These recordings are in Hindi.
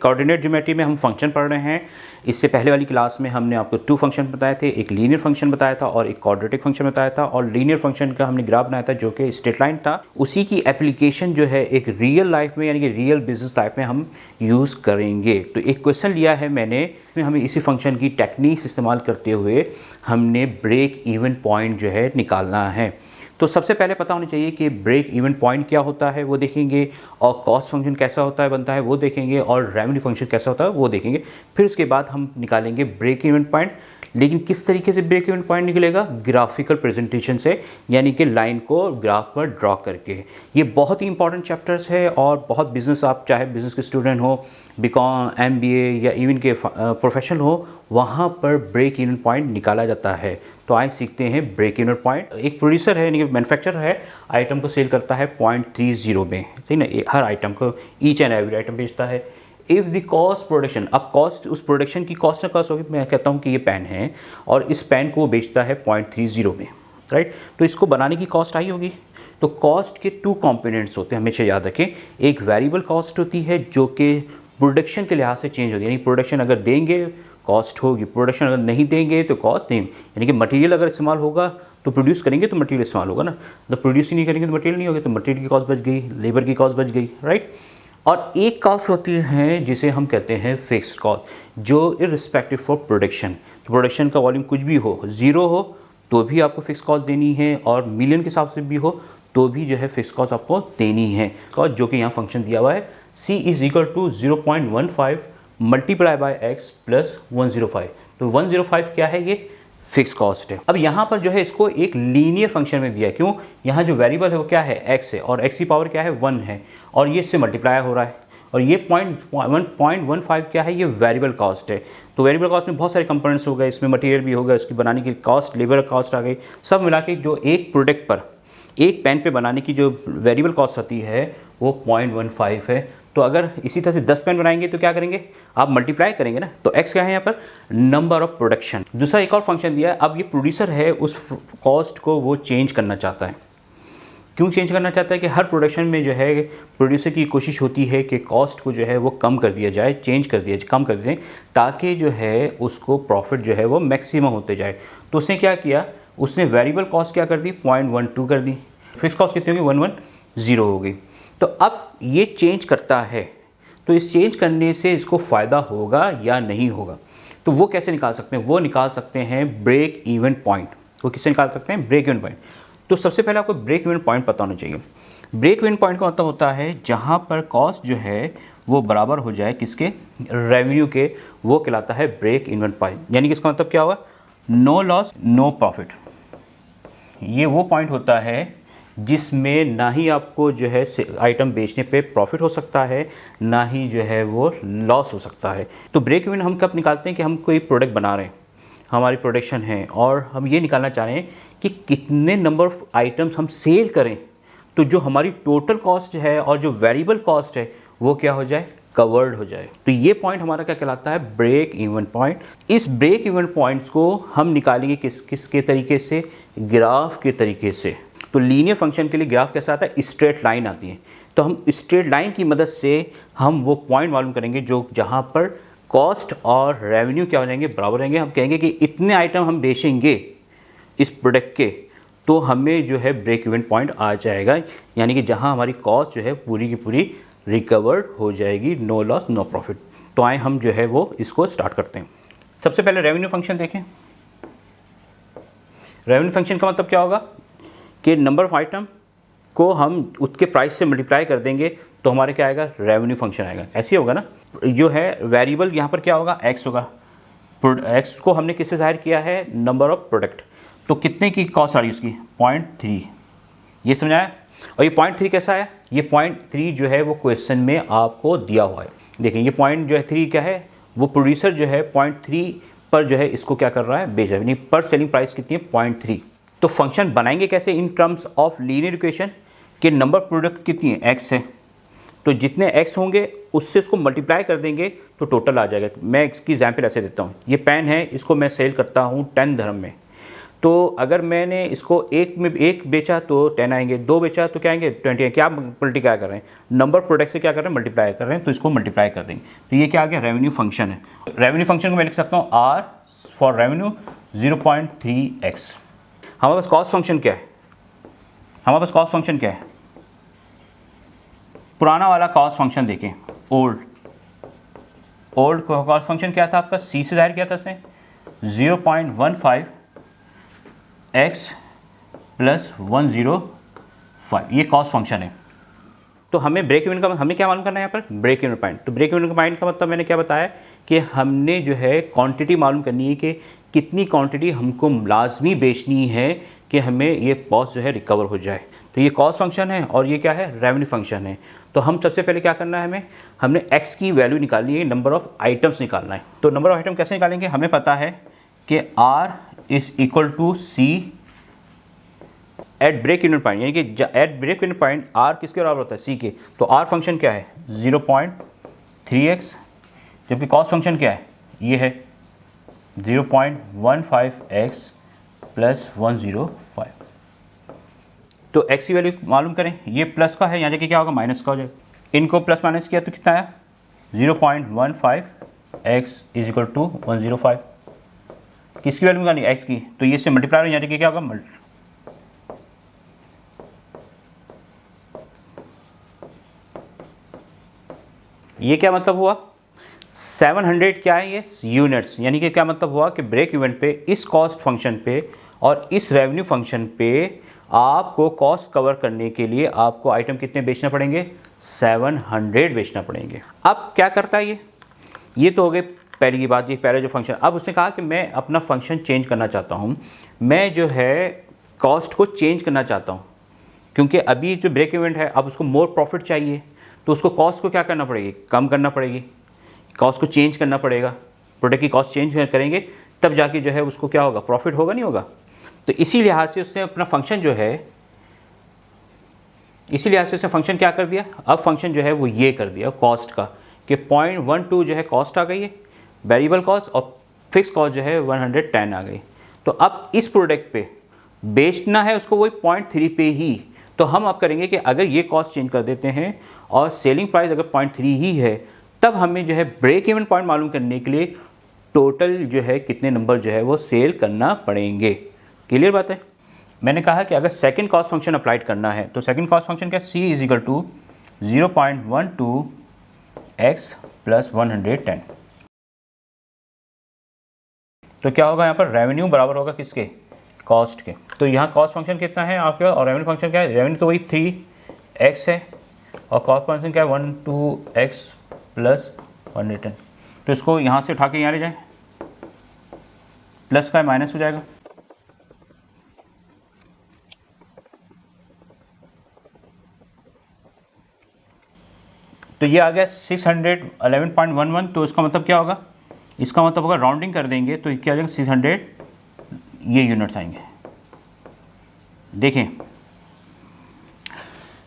कोऑर्डिनेट ज्योमेट्री में हम फंक्शन पढ़ रहे हैं। इससे पहले वाली क्लास में हमने आपको 2 फंक्शन बताए थे, एक लीनियर फंक्शन बताया था और एक क्वाड्रेटिक फंक्शन बताया था। और लीनियर फंक्शन का हमने ग्राफ बनाया था जो कि स्ट्रेट लाइन था। उसी की एप्लीकेशन जो है एक रियल लाइफ में यानी कि रियल बिजनेस लाइफ में हम यूज़ करेंगे। तो एक क्वेश्चन लिया है मैंने, हमें इसी फंक्शन की टेक्निक्स इस्तेमाल करते हुए हमने ब्रेक इवन पॉइंट जो है निकालना है। तो सबसे पहले पता होना चाहिए कि ब्रेक इवन पॉइंट क्या होता है वो देखेंगे, और कॉस्ट फंक्शन कैसा होता है बनता है वो देखेंगे, और रेवेन्यू फंक्शन कैसा होता है वो देखेंगे। फिर उसके बाद हम निकालेंगे ब्रेक इवन पॉइंट। लेकिन किस तरीके से ब्रेक इवन पॉइंट निकलेगा? ग्राफिकल प्रेजेंटेशन से, यानी कि लाइन को ग्राफ पर ड्रॉ करके। ये बहुत ही इंपॉर्टेंट चैप्टर्स है और बहुत बिजनेस, आप चाहे बिजनेस के स्टूडेंट हो, बीकॉम, एमबीए या इवन के प्रोफेशनल हो, वहाँ पर ब्रेक इवन पॉइंट निकाला जाता है। तो आइए सीखते हैं ब्रेक इवन पॉइंट। एक प्रोड्यूसर है यानी कि मैन्युफैक्चरर है, आइटम को सेल करता है 0.30 में, ठीक ना, हर आइटम को ईच एंड एवरी आइटम बेचता है। इफ़ द कॉस्ट प्रोडक्शन, अब कॉस्ट उस प्रोडक्शन की कॉस्ट ना कॉस्ट होगी। मैं कहता हूँ कि ये पेन है और इस पेन को वो बेचता है 0.30 में, राइट। तो इसको बनाने की कॉस्ट आई होगी। तो कॉस्ट के 2 कंपोनेंट्स होते हैं, हमेशा याद रखें। एक वेरिएबल कॉस्ट होती है जो कि प्रोडक्शन के लिहाज से चेंज होती है, यानी प्रोडक्शन अगर देंगे कॉस्ट होगी, प्रोडक्शन अगर नहीं देंगे तो कॉस्ट नहीं, यानी कि मटेरियल अगर इस्तेमाल होगा तो प्रोड्यूस करेंगे तो मटेरियल इस्तेमाल होगा ना, तो प्रोड्यूस ही नहीं करेंगे तो मटेरियल नहीं होगा, तो मटेरियल की कॉस्ट बच गई, लेबर की कॉस्ट बच गई, राइट। और एक कॉस्ट होती है जिसे हम कहते हैं फिक्स्ड कॉस्ट, जो इररिस्पेक्टिव फॉर प्रोडक्शन, प्रोडक्शन का वॉल्यूम कुछ भी हो, 0 हो तो भी आपको फिक्स कॉस्ट देनी है, और मिलियन के हिसाब से भी हो तो भी जो है फिक्स कॉस्ट आपको देनी है। कॉस्ट जो कि यहाँ फंक्शन दिया हुआ है, C is equal to 0.15 multiply by x plus 105। तो 105 क्या है? ये फिक्स कॉस्ट है। अब यहाँ पर जो है इसको एक लीनियर फंक्शन में दिया, क्यों? यहाँ जो वेरिएबल है वो क्या है? x है, और x की पावर क्या है? 1 है, और ये इससे मल्टीप्लाई हो रहा है। और ये 1.15 क्या है? ये वेरिएबल कॉस्ट है। तो वेरिएबल कॉस्ट में बहुत सारे कंपोनेंट्स हो गए, इसमें मटेरियल भी होगा, उसकी बनाने की कॉस्ट, लेबर कॉस्ट आ गई, सब मिला के जो एक प्रोडक्ट पर, एक पेन पे बनाने की जो वेरिएबल कॉस्ट आती है वो 0.15 है। तो अगर इसी तरह से 10 पेन बनाएंगे तो क्या करेंगे? आप मल्टीप्लाई करेंगे ना। तो x क्या है यहाँ पर? Number of production. दूसरा एक और फंक्शन दिया है। अब ये प्रोड्यूसर है, उस कॉस्ट को वो चेंज करना चाहता है। क्यों चेंज करना चाहता है? कि हर प्रोडक्शन में जो है प्रोड्यूसर की कोशिश होती है कि कॉस्ट को जो है वो कम कर दिया जाए, चेंज कर दिया जाए, कम कर दिया जाए, ताकि जो है उसको प्रॉफिट जो है वो मैक्सिमम होते जाए। तो उसने क्या किया? उसने वेरिएबल कॉस्ट क्या कर दी? 0.12 कर दी। फिक्स कॉस्ट कितनी होगी? 110 हो गई। तो अब ये चेंज करता है, तो इस चेंज करने से इसको फ़ायदा होगा या नहीं होगा? तो वो कैसे निकाल सकते हैं? वो निकाल सकते हैं ब्रेक इवन पॉइंट। वो किससे निकाल सकते हैं? Break even point. तो सबसे पहले आपको ब्रेक इवन पॉइंट पता होना चाहिए। ब्रेक इवन पॉइंट का मतलब होता है जहाँ पर कॉस्ट जो है वो बराबर हो जाए किसके? रेवेन्यू के, वो कहलाता है ब्रेक इवन पॉइंट। यानी कि इसका मतलब क्या हुआ? No loss no profit. ये वो पॉइंट होता है जिसमें ना ही आपको जो है आइटम बेचने पे प्रॉफिट हो सकता है, ना ही जो है वो लॉस हो सकता है। तो ब्रेक इवन हम कब निकालते हैं? कि हम कोई प्रोडक्ट बना रहे हैं, हमारी प्रोडक्शन है, और हम ये निकालना चाह रहे हैं कि कितने नंबर ऑफ आइटम्स हम सेल करें, तो जो हमारी टोटल कॉस्ट है और जो वेरिएबल कॉस्ट है वो क्या हो जाए? कवर्ड हो जाए। तो ये पॉइंट हमारा क्या कहलाता है? Break even point. इस ब्रेक इवन पॉइंट्स को हम निकालेंगे किसके तरीके से? ग्राफ के तरीके से। तो लीनियर फंक्शन के लिए ग्राफ कैसा आता है? स्ट्रेट लाइन आती है। तो हम स्ट्रेट लाइन की मदद से हम वो पॉइंट मालूम करेंगे जो जहाँ पर कॉस्ट और रेवेन्यू क्या हो जाएंगे? बराबर रहेंगे। हम कहेंगे कि इतने आइटम हम बेचेंगे इस प्रोडक्ट के, तो हमें जो है ब्रेक इवन पॉइंट आ जाएगा, यानी कि जहाँ हमारी कॉस्ट जो है पूरी की पूरी रिकवर्ड हो जाएगी, नो लॉस नो प्रॉफिट। तो आए हम जो है वो इसको स्टार्ट करते हैं। सबसे पहले रेवेन्यू फंक्शन देखें। रेवेन्यू फंक्शन का मतलब क्या होगा? कि नंबर ऑफ आइटम को हम उसके प्राइस से मल्टीप्लाई कर देंगे तो हमारे क्या आएगा? रेवेन्यू फंक्शन आएगा। ऐसे होगा ना। जो है वेरिएबल यहाँ पर क्या होगा? x होगा। x को हमने किससे ज़ाहिर किया है? Number of product. तो कितने की कॉस्ट आ रही है उसकी? 0.3। ये समझ आया? और ये 0.3 कैसा है? ये 0.3 जो है वो क्वेश्चन में आपको दिया हुआ है। देखिए ये पॉइंट जो है 3 क्या है? वो प्रोड्यूसर जो है 0.3 पर जो है इसको क्या कर रहा है? बेच रहा है। पर सेलिंग प्राइस कितनी है? 0.3। तो फंक्शन बनाएंगे कैसे? In terms of linear equation के नंबर प्रोडक्ट कितनी है? x है। तो जितने x होंगे उससे इसको मल्टीप्लाई कर देंगे तो टोटल आ जाएगा। मैं इसकी एग्जाम्पल ऐसे देता हूँ। ये पेन है, इसको मैं सेल करता हूँ 10 dirham में। तो अगर मैंने इसको एक में एक बेचा तो 10 आएंगे, 2 बेचा तो क्या आएंगे 20 आएंगे। क्या मल्टीप्लाई कर रहे हैं, नंबर प्रोडक्ट से क्या कर रहे हैं मल्टीप्लाई कर रहे हैं, तो इसको मल्टीप्लाई कर देंगे। तो ये क्या आ गया, रेवेन्यू फंक्शन है। रेवेन्यू फंक्शन को मैं लिख सकता हूँ R फॉर रेवेन्यू 0.3x। हमारे पास कॉस्ट फंक्शन क्या है, हमारे पास कॉस्ट फंक्शन क्या है, पुराना वाला कॉस्ट फंक्शन देखें, ओल्ड कॉस्ट फंक्शन क्या था आपका, C से जाहिर किया था इसने 0.15 x प्लस 105, ये कॉस्ट फंक्शन है। तो हमें ब्रेक इवन का हमें क्या मालूम करना है यहाँ पर, ब्रेक इवन पॉइंट। तो ब्रेक इवन पॉइंट का मतलब मैंने क्या बताया कि हमने जो है क्वांटिटी मालूम करनी है कि कितनी क्वांटिटी हमको लाजमी बेचनी है कि हमें ये कॉस्ट जो है रिकवर हो जाए। तो ये कॉस्ट फंक्शन है और ये क्या है, रेवेन्यू फंक्शन है। तो हम सबसे पहले क्या करना है, हमने x की वैल्यू निकालनी है, नंबर ऑफ़ आइटम्स निकालना है। तो नंबर ऑफ आइटम कैसे निकालेंगे, हमें पता है कि R is equal to C at break even point, यानी कि at break even point R किसके बराबर होता है, C के। तो R फंक्शन क्या है 0.3x, जबकि कॉस्ट फंक्शन क्या है, ये है 0.15x प्लस 105। तो x की वैल्यू मालूम करें, ये प्लस का है, यहाँ जाके क्या होगा माइनस का हो जाएगा। इनको प्लस माइनस किया तो कितना आया 0.15x इज इक्वल टू 105। किसकी वैल्यू निकालनी x की, तो ये से मल्टीप्लाई यहाँ जाके क्या होगा ये क्या मतलब हुआ 700 क्या है ये यूनिट्स, यानी कि क्या मतलब हुआ कि ब्रेक इवन पे इस कॉस्ट फंक्शन पे और इस रेवेन्यू फंक्शन पे आपको कॉस्ट कवर करने के लिए आपको आइटम कितने बेचना पड़ेंगे, 700 बेचना पड़ेंगे। अब क्या करता है ये तो हो गई पहली की बात, ये पहले जो फंक्शन। अब उसने कहा कि मैं अपना फंक्शन चेंज करना चाहता हूँ, मैं जो है कॉस्ट को चेंज करना चाहता हूँ, क्योंकि अभी जो ब्रेक इवन है अब उसको मोर प्रॉफिट चाहिए, तो उसको कॉस्ट को क्या करना पड़ेगी, कम करना पड़ेगी, कॉस्ट को चेंज करना पड़ेगा। प्रोडक्ट की कॉस्ट चेंज करेंगे तब जाके जो है उसको क्या होगा, प्रॉफिट होगा, नहीं होगा। तो इसी लिहाज से उसने अपना फंक्शन जो है, इसी लिहाज से उसने फंक्शन क्या कर दिया, अब फंक्शन जो है वो ये कर दिया कॉस्ट का, कि 0.12 जो है कॉस्ट आ गई है वेरिएबल कॉस्ट, और फिक्स कॉस्ट जो है 110 आ गई। तो अब इस प्रोडक्ट पे बेचना है उसको वही 0.3 पे ही। तो हम अब करेंगे कि अगर ये कॉस्ट चेंज कर देते हैं और सेलिंग प्राइस अगर 0.3 ही है, तब हमें जो है ब्रेक इवन पॉइंट मालूम करने के लिए टोटल जो है कितने नंबर जो है वो सेल करना पड़ेंगे। क्लियर बात है। मैंने कहा कि अगर सेकंड कॉस्ट फंक्शन अप्लाइड करना है तो सेकंड कॉस्ट फंक्शन क्या, C is equal to 0.12x plus 110। तो क्या होगा यहाँ पर, रेवेन्यू बराबर होगा किसके, कॉस्ट के। तो यहाँ कॉस्ट फंक्शन कितना है आपके और रेवेन्यू फंक्शन क्या है, रेवेन्यू तो वही 3x है और कॉस्ट फंक्शन क्या है 12x प्लस 110। तो इसको यहाँ से उठा के यहाँ ले जाएं, प्लस का माइनस हो जाएगा। तो ये आ गया 611.11। तो इसका मतलब क्या होगा, इसका मतलब होगा राउंडिंग कर देंगे तो क्या आ जाएगा 600, ये यूनिट्स आएंगे। देखें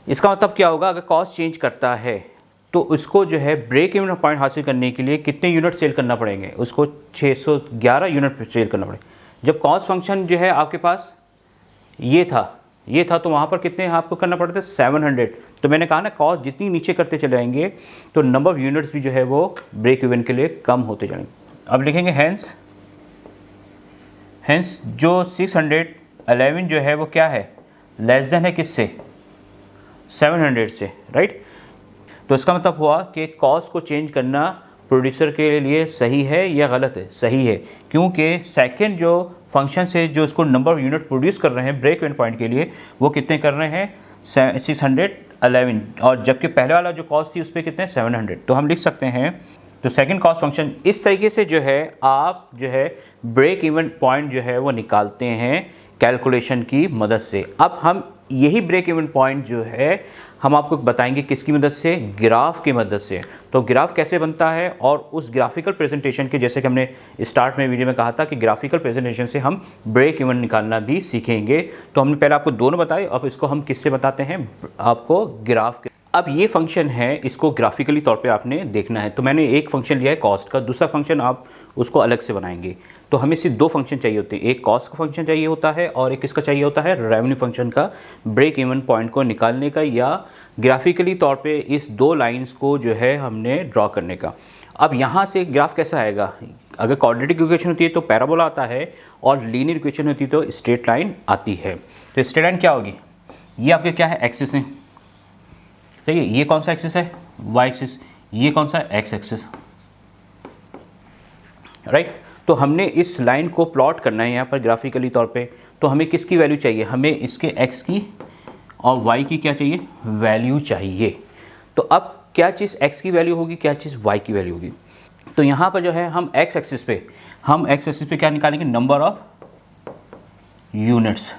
इसका मतलब क्या होगा, अगर कॉस्ट चेंज करता है तो उसको जो है ब्रेक इवन पॉइंट हासिल करने के लिए कितने यूनिट सेल करना पड़ेंगे, उसको 611 यूनिट सेल करना पड़ेगा। जब कॉस्ट फंक्शन जो है आपके पास ये था तो वहाँ पर कितने आपको करना पड़ता है 700। तो मैंने कहा ना कॉस्ट जितनी नीचे करते चले जाएंगे तो नंबर ऑफ यूनिट्स भी जो है वो ब्रेक इवन के लिए कम होते जाएंगे। अब लिखेंगे हैंस जो 611 जो है वो क्या है, लेस देन है किससे, 700 से, राइट। तो इसका मतलब हुआ कि कॉस्ट को चेंज करना प्रोड्यूसर के लिए सही है या गलत है, सही है, क्योंकि सेकंड जो फंक्शन से जो उसको नंबर ऑफ यूनिट प्रोड्यूस कर रहे हैं ब्रेक इवन पॉइंट के लिए वो कितने कर रहे हैं 611, और जबकि पहले वाला जो कॉस्ट थी उस पर कितने 700। तो हम लिख सकते हैं तो सेकंड कॉस्ट फंक्शन इस तरीके से जो है आप जो है ब्रेक इवन पॉइंट जो है वो निकालते हैं कैलकुलेशन की मदद से। अब हम यही ब्रेक इवन पॉइंट जो है हम आपको बताएंगे किसकी मदद से, ग्राफ की मदद से। तो ग्राफ कैसे बनता है और उस ग्राफिकल प्रेजेंटेशन के, जैसे कि हमने स्टार्ट में वीडियो में कहा था कि ग्राफिकल प्रेजेंटेशन से हम ब्रेक इवन निकालना भी सीखेंगे। तो हमने पहले आपको दोनों बताए, अब इसको हम किससे बताते हैं, आपको ग्राफ के। अब ये फंक्शन है, इसको ग्राफिकली तौर पे आपने देखना है। तो मैंने एक फंक्शन लिया है कॉस्ट का, दूसरा फंक्शन आप उसको अलग से बनाएंगे। तो हमें सिर्फ दो फंक्शन चाहिए होते हैं, एक कॉस्ट का फंक्शन चाहिए होता है और एक किसका चाहिए होता है, रेवेन्यू फंक्शन का ब्रेक इवन पॉइंट को निकालने का या ग्राफिकली तौर पे इस दो लाइंस को जो है हमने ड्रॉ करने का। अब यहाँ से ग्राफ कैसा आएगा, अगर क्वाड्रेटिक इक्वेशन होती है तो पैराबोला आता है और लीनियर इक्वेशन होती है तो स्ट्रेट लाइन आती है। तो स्ट्रेट लाइन क्या होगी, ये आपके क्या है, एक्सिस है, सही है। ये कौन सा एक्सिस है, वाई एक्सिस, ये कौन सा एक्स एक्सिस, राइट। तो हमने इस लाइन को प्लॉट करना है यहाँ पर ग्राफिकली तौर पे, तो हमें किसकी वैल्यू चाहिए, हमें इसके एक्स की और वाई की क्या चाहिए, वैल्यू चाहिए। तो अब क्या चीज़ एक्स की वैल्यू होगी, क्या चीज़ वाई की वैल्यू होगी। तो यहाँ पर जो है हम एक्स एक्सिस पे क्या निकालेंगे, नंबर ऑफ यूनिट्स,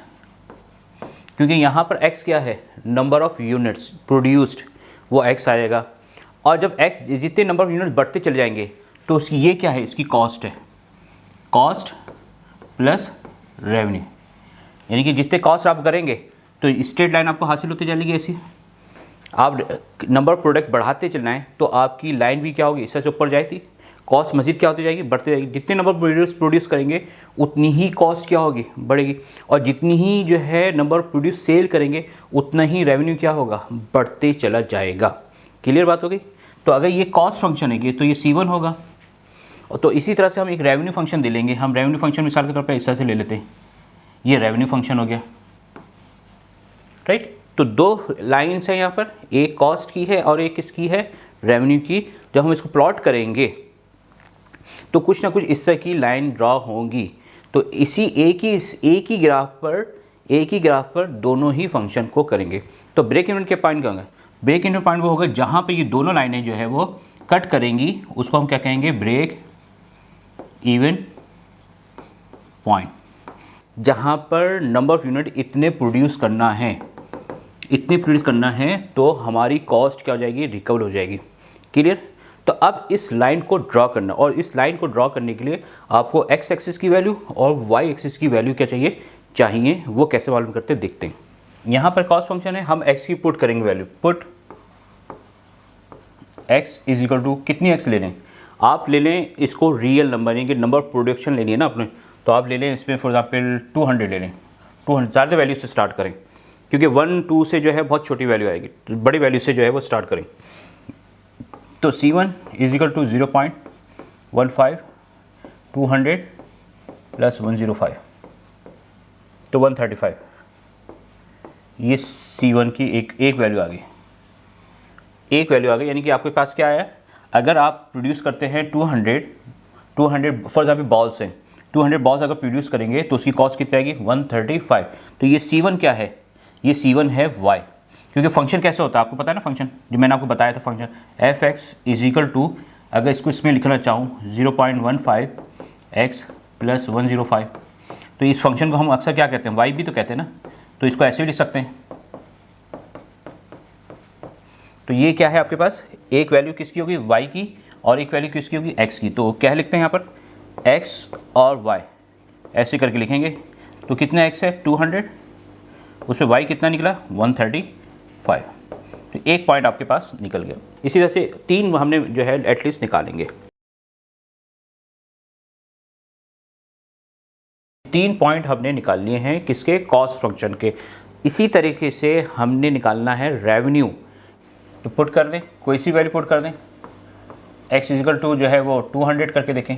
क्योंकि यहाँ पर x क्या है, नंबर ऑफ यूनिट्स प्रोड्यूस्ड, वो x आएगा। और जब x जितने नंबर ऑफ यूनिट्स बढ़ते चले जाएंगे तो उसकी ये क्या है, इसकी कॉस्ट है, कॉस्ट प्लस रेवेन्यू, यानी कि जितने कॉस्ट आप करेंगे तो स्ट्रेट लाइन आपको हासिल होती जाएगी ऐसी। आप नंबर ऑफ प्रोडक्ट बढ़ाते चलना है तो आपकी लाइन भी क्या होगी, इससे ऊपर जाएगी, कॉस्ट मजीद क्या होती जाएगी, बढ़ती जाएगी। जितने नंबर प्रोड्यूस करेंगे उतनी ही कॉस्ट क्या होगी, बढ़ेगी, और जितनी ही जो है नंबर प्रोड्यूस सेल करेंगे उतना ही रेवेन्यू क्या होगा, बढ़ते चला जाएगा। क्लियर बात हो गई। तो अगर ये कॉस्ट फंक्शन है तो ये C1 होगा, तो इसी तरह से हम एक रेवेन्यू फंक्शन दे लेंगे। हम रेवेन्यू फंक्शन मिसाल के तौर पर इस तरह से ले लेते हैं, ये रेवेन्यू फंक्शन हो गया, राइट। तो दो लाइन्स हैं यहाँ पर, एक कॉस्ट की है और एक किसकी है, रेवेन्यू की। जब हम इसको प्लॉट करेंगे तो कुछ ना कुछ इस तरह की लाइन ड्रॉ होंगी। तो इसी एक ही ग्राफ पर दोनों ही फंक्शन को करेंगे। तो ब्रेक इवन के पॉइंट क्या होंगे, ब्रेक इवन पॉइंट वो होगा जहाँ पे ये दोनों लाइनें जो है वो कट करेंगी, उसको हम क्या कहेंगे, ब्रेक इवन पॉइंट। जहाँ पर नंबर ऑफ यूनिट इतने प्रोड्यूस करना है तो हमारी कॉस्ट क्या हो जाएगी, रिकवर हो जाएगी। क्लियर। तो अब इस लाइन को ड्रॉ करना, और इस लाइन को ड्रॉ करने के लिए आपको एक्स एक्सिस की वैल्यू और वाई एक्सिस की वैल्यू क्या चाहिए, वो कैसे मालूम करते हैं देखते हैं। यहाँ पर कॉस्ट फंक्शन है, हम एक्स की पुट करेंगे value, put x is equal to, कितनी एक्स ले लें आप, ले लें इसको रियल नंबर, यानी कि नंबर प्रोडक्शन लेनी है ना अपने, तो आप ले लें इसमें फॉर एग्जाम्पल 200 ले लें, 200 ज़्यादा वैल्यू से स्टार्ट करें, क्योंकि 1 2 से जो है बहुत छोटी वैल्यू आएगी, तो बड़ी वैल्यू से जो है वो स्टार्ट करें। तो C1 is equal to 0.15, 200 plus 105, तो 135। ये C1 की एक वैल्यू आ गई, यानी कि आपके पास क्या आया, अगर आप प्रोड्यूस करते हैं 200 फॉर एग्जाम्पल बॉल्स हैं, 200 बॉल्स अगर प्रोड्यूस करेंगे तो उसकी कॉस्ट कितनी आएगी, 135। तो ये C1 क्या है, ये C1 है y, क्योंकि फंक्शन कैसे होता है आपको पता है ना, फंक्शन जो मैंने आपको बताया था, function f(x) is equal to, अगर इसको इसमें लिखना चाहूँ 0.15 x प्लस 105, तो इस फंक्शन को हम अक्सर क्या कहते हैं, y भी तो कहते हैं ना, तो इसको ऐसे भी लिख सकते हैं। तो ये क्या है आपके पास, एक वैल्यू किसकी होगी, y की, और एक वैल्यू किसकी होगी, x की। तो क्या लिखते हैं यहाँ पर, x और y ऐसे करके लिखेंगे। तो कितना x है, 200, उसमें y कितना निकला, 135। तो एक पॉइंट आपके पास निकल गया। इसी तरह से 3 हमने जो है एटलीस्ट निकालेंगे। 3 पॉइंट हमने निकाल लिए हैं किसके, कॉस्ट फंक्शन के। इसी तरीके से हमने निकालना है रेवेन्यू। तो पुट कर दें, कोई सी वैल्यू पुट कर दें, x इजिकल टू जो है वो 200 करके देखें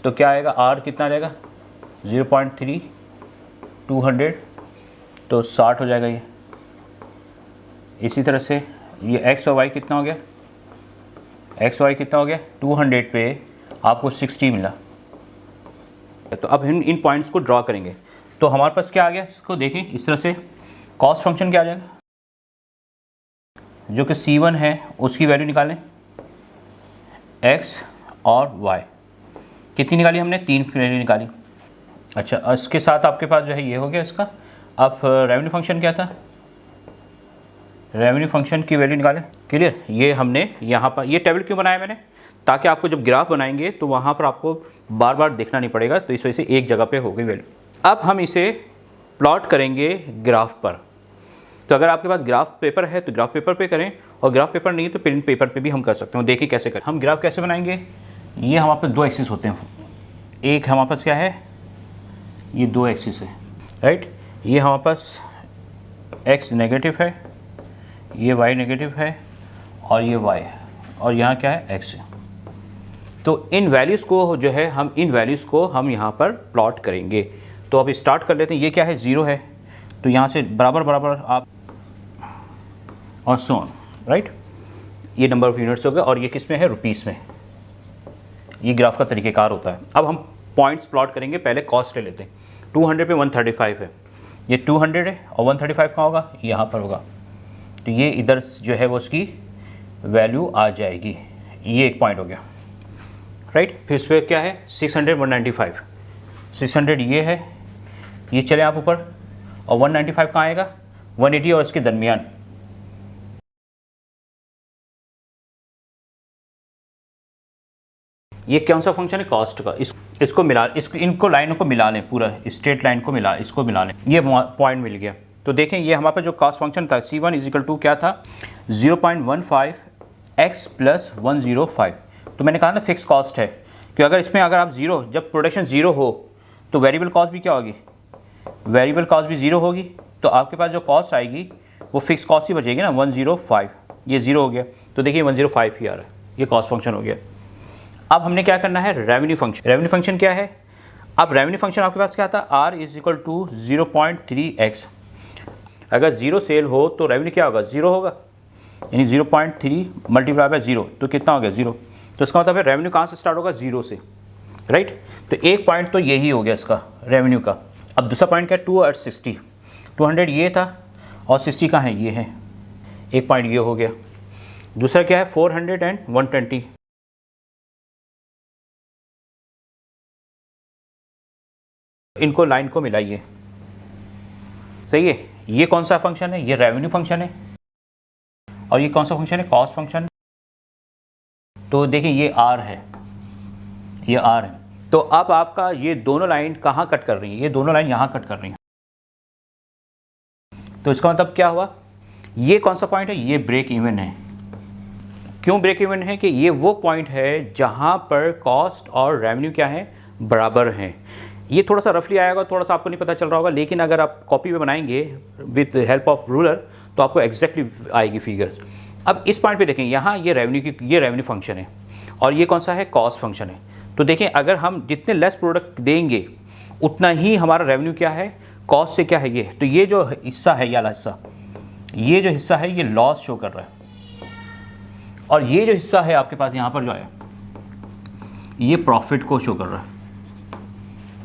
तो क्या आएगा, r कितना आ जाएगा 0.3, 200 तो 60 हो जाएगा ये। इसी तरह से ये x और y कितना हो गया, x y कितना हो गया, 200 पे आपको 60 मिला। तो अब हम इन पॉइंट्स को ड्रॉ करेंगे। तो हमारे पास क्या आ गया, इसको देखें इस तरह से, कॉस्ट फंक्शन क्या आ जाएगा, जो कि C1 है उसकी वैल्यू निकालें, x और y कितनी निकाली हमने, 3 वैल्यू निकाली। अच्छा, इसके साथ आपके पास जो है ये हो गया इसका। अब रेवेन्यू फंक्शन क्या था, रेवेन्यू फंक्शन की वैल्यू निकालें। क्लियर। ये हमने यहाँ पर ये टेबल क्यों बनाया मैंने, ताकि आपको जब ग्राफ बनाएंगे तो वहाँ पर आपको बार बार देखना नहीं पड़ेगा, तो इस वजह से एक जगह पे हो गई वैल्यू। अब हम इसे प्लॉट करेंगे ग्राफ पर। तो अगर आपके पास ग्राफ पेपर है तो ग्राफ पेपर पे करें, और ग्राफ पेपर नहीं है तो पेपर पे भी हम कर सकते हैं। देखिए कैसे करें, हम ग्राफ कैसे बनाएंगे। ये हमारे पास 2 एक्सिस होते हैं, एक हमारे पास क्या है, ये दो एक्सिस है, राइट। ये हमारे पास x नेगेटिव है, ये y नेगेटिव है और ये y है, और यहाँ क्या है x है। तो इन वैल्यूज़ को जो है हम इन वैल्यूज़ को हम यहाँ पर प्लॉट करेंगे। तो अब स्टार्ट कर लेते हैं। ये क्या है, 0 है, तो यहाँ से बराबर बराबर आप और सो ऑन, राइट। ये नंबर ऑफ यूनिट्स हो गए और ये किस में है, रुपीस में। ये ग्राफ का तरीक़ेकार होता है। अब हम पॉइंट्स प्लॉट करेंगे। पहले कॉस्ट ले लेते हैं। 200 पे 135 है, ये 200 है और 135 कहाँ होगा, यहाँ पर होगा। तो ये इधर जो है वो उसकी वैल्यू आ जाएगी। ये एक पॉइंट हो गया, राइट। फिर इस पर क्या है, 600 195, 600 ये है, ये चले आप ऊपर, और 195 कहाँ आएगा, 180 और इसके दरमियान। ये कौन सा फंक्शन है, कॉस्ट का। इसको मिला, इनको लाइनों को मिला लें, पूरा स्ट्रेट लाइन को मिला, इसको मिला लें, ये पॉइंट मिल गया। तो देखें ये हमारे पास जो कॉस्ट फंक्शन था C1 इजिकल टू क्या था, 0.15 x + 105। तो मैंने कहा ना फिक्स कॉस्ट है, कि अगर इसमें अगर आप ज़ीरो, जब प्रोडक्शन ज़ीरो हो तो वेरिएबल कॉस्ट भी क्या होगी, वेरिएबल कॉस्ट भी ज़ीरो होगी। तो आपके पास जो कॉस्ट आएगी वो फिक्स कॉस्ट ही बचेगी ना, 105। ये ज़ीरो हो गया, तो देखिए 105 ही आ रहा है, ये कॉस्ट फंक्शन हो गया। अब हमने क्या करना है, रेवेन्यू फंक्शन। रेवेन्यू फंक्शन क्या है, अब रेवेन्यू फंक्शन आपके पास क्या था, R = 0.3x। अगर 0 सेल हो तो रेवेन्यू क्या होगा, 0 होगा, यानी 0.3 मल्टीप्लाई बाय 0, तो कितना हो गया, 0। तो इसका मतलब है रेवेन्यू कहाँ से स्टार्ट होगा, 0 से, राइट। तो एक पॉइंट तो यही हो गया इसका रेवेन्यू का। अब दूसरा पॉइंट क्या है, 260, 200 ये था और 60 कहाँ है, ये है, एक पॉइंट ये हो गया। दूसरा क्या है, 400 एंड 120। इनको लाइन को मिलाइए, सही है। ये कौन सा फंक्शन है, ये रेवेन्यू फंक्शन है, और ये कौन सा फंक्शन है, कॉस्ट फंक्शन। तो देखिए ये R है, ये R है। तो अब आपका ये दोनों लाइन कहाँ कट कर रही है, ये दोनों लाइन यहाँ कट कर रही हैं। तो इसका मतलब क्या हुआ, ये कौन सा पॉइंट है, ये ब्रेक इवन है। क्यों ब्रेक इवन है, कि ये वो पॉइंट है जहाँ पर कॉस्ट और रेवेन्यू क्या है, बराबर हैं। ये थोड़ा सा रफली आएगा, थोड़ा सा आपको नहीं पता चल रहा होगा, लेकिन अगर आप कॉपी में बनाएंगे विद हेल्प ऑफ रूलर तो आपको एग्जैक्टली आएगी फिगर्स। अब इस पॉइंट पे देखें, यहाँ ये रेवेन्यू फंक्शन है और ये कौन सा है, कॉस्ट फंक्शन है। तो देखें अगर हम जितने लेस प्रोडक्ट देंगे उतना ही हमारा रेवेन्यू क्या है, कॉस्ट से क्या है ये। तो ये जो हिस्सा है, ये वाला हिस्सा, ये जो हिस्सा है ये लॉस शो कर रहा है, और ये जो हिस्सा है आपके पास यहाँ पर जो है ये प्रॉफिट को शो कर रहा है,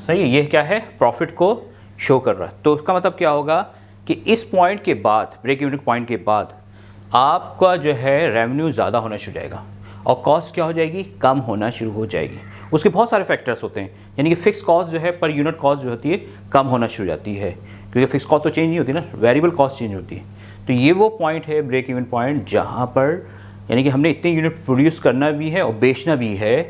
सही है। ये क्या है, प्रॉफिट को शो कर रहा है। तो इसका मतलब क्या होगा कि इस पॉइंट के बाद, ब्रेक इवन पॉइंट के बाद आपका जो है रेवेन्यू ज़्यादा होना शुरू हो जाएगा और कॉस्ट क्या हो जाएगी, कम होना शुरू हो जाएगी। उसके बहुत सारे फैक्टर्स होते हैं, यानी कि फिक्स कॉस्ट जो है पर यूनिट कॉस्ट जो होती है कम होना शुरू हो जाती है, क्योंकि फिक्स कॉस्ट तो चेंज नहीं होती ना, वेरिएबल कॉस्ट चेंज होती है। तो ये वो पॉइंट है, ब्रेक इवन पॉइंट, जहाँ पर यानी कि हमने इतने यूनिट प्रोड्यूस करना भी है और बेचना भी है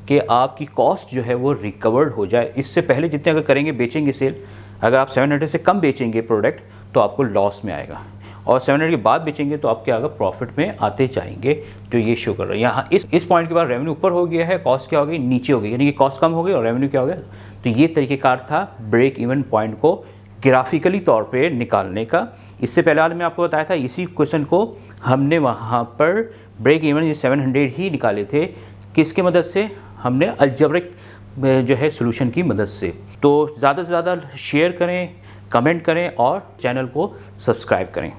कि आपकी कॉस्ट जो है वो रिकवर्ड हो जाए। इससे पहले जितने अगर करेंगे, बेचेंगे सेल, अगर आप 700 से कम बेचेंगे प्रोडक्ट तो आपको लॉस में आएगा, और 700 के बाद बेचेंगे तो आप क्या होगा, प्रॉफिट में आते जाएंगे। तो ये शो कर रहा है यहाँ इस पॉइंट के बाद रेवेन्यू ऊपर हो गया है, कॉस्ट क्या हो गई, नीचे हो गई, यानी कि कॉस्ट कम हो गई और रेवेन्यू क्या हो गया। तो ये तरीक़ेकार था ब्रेक इवन पॉइंट को ग्राफिकली तौर पे निकालने का। इससे पहले वाले में आपको बताया था, इसी क्वेश्चन को हमने वहाँ पर ब्रेक इवन ये 700 ही निकाले थे, किसके मदद से, हमने अलजेब्रिक जो है सॉल्यूशन की मदद से। तो ज़्यादा से ज़्यादा शेयर करें, कमेंट करें और चैनल को सब्सक्राइब करें।